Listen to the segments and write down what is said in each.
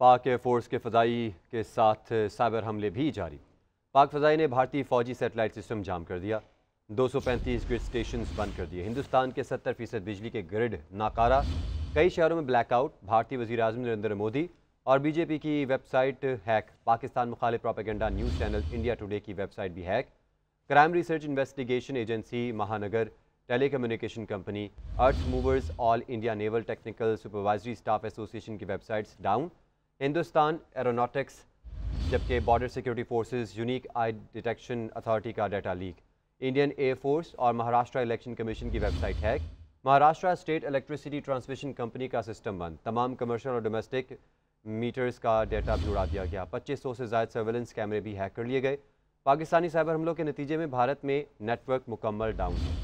पाक एयरफोर्स के फ़ज़ाई के साथ साइबर हमले भी जारी। पाक फ़ज़ाई ने भारतीय फ़ौजी सेटेलाइट सिस्टम जाम कर दिया। 235 ग्रिड स्टेशन बंद कर दिए। हिंदुस्तान के 70% बिजली के ग्रिड नाकारा। कई शहरों में ब्लैकआउट। भारतीय वज़ीर आज़म नरेंद्र मोदी और बीजेपी की वेबसाइट हैक। पाकिस्तान मुखालिफ propaganda news channel India today की वेबसाइट भी hack. Crime research investigation agency Mahanagar telecommunication company earth movers all India naval technical supervisory staff association की वेबसाइट्स डाउन। हिंदुस्तान एरोनॉटिक्स जबकि border security forces unique identification authority का data leak. Indian air force और Maharashtra election commission की website hack. Maharashtra state electricity transmission company का system बंद। तमाम commercial और domestic metres का डाटा भी उड़ा दिया गया। 2500 से ज़ायद सर्वेलेंस कैमरे भी हैक कर लिए गए। पाकिस्तानी साइबर हमलों के नतीजे में भारत में नेटवर्क मुकम्मल डाउन है।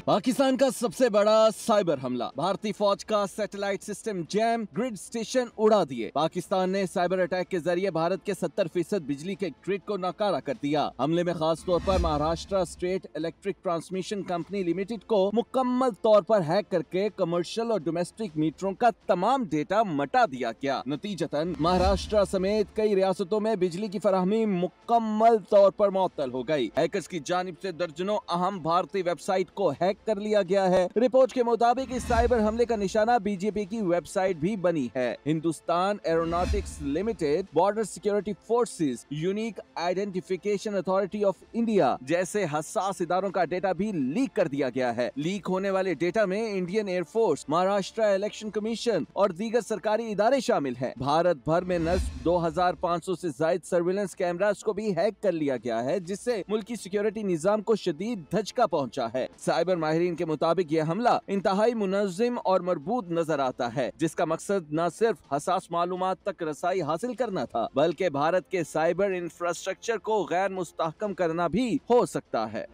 पाकिस्तान का सबसे बड़ा साइबर हमला, भारतीय फौज का satellite system jam, grid station उड़ा दिए। पाकिस्तान ने साइबर अटैक के जरिए भारत के 70% बिजली के ग्रिड को नाकारा कर दिया। हमले में खास तौर पर Maharashtra state electric transmission company limited को मुकम्मल तौर पर हैक करके कमर्शियल और डोमेस्टिक मीटरों का तमाम डेटा मटा दिया गया। नतीजतन महाराष्ट्र समेत कई रियासतों में बिजली की फराहमी मुकम्मल तौर पर मुअत्तल हो गई। हैकर्स की जानिब से दर्जनों अहम भारतीय वेबसाइट को हैक कर लिया गया है। रिपोर्ट के मुताबिक इस साइबर हमले का निशाना बीजेपी की वेबसाइट भी बनी है। Hindustan aeronautics limited, border security forces, unique identification authority of India जैसे हसास इदारों का डेटा भी लीक कर दिया गया है। लीक होने वाले डेटा में Indian air force, Maharashtra election commission और दीगर सरकारी इदारे शामिल हैं। भारत भर में नस्ब 2500 से जायद सर्विलेंस कैमरास को भी हैक कर लिया गया है, जिससे मुल्की सिक्योरिटी निजाम को शदीद धचका पहुंचा है। साइबर माहिरीन के मुताबिक यह हमला इंतहाई मुनज़्ज़म और मरबूत नजर आता है, जिसका मकसद न सिर्फ हसास मालूमात तक रसाई हासिल करना था, बल्कि भारत के साइबर इंफ्रास्ट्रक्चर को गैर मुस्तहकम करना भी हो सकता है।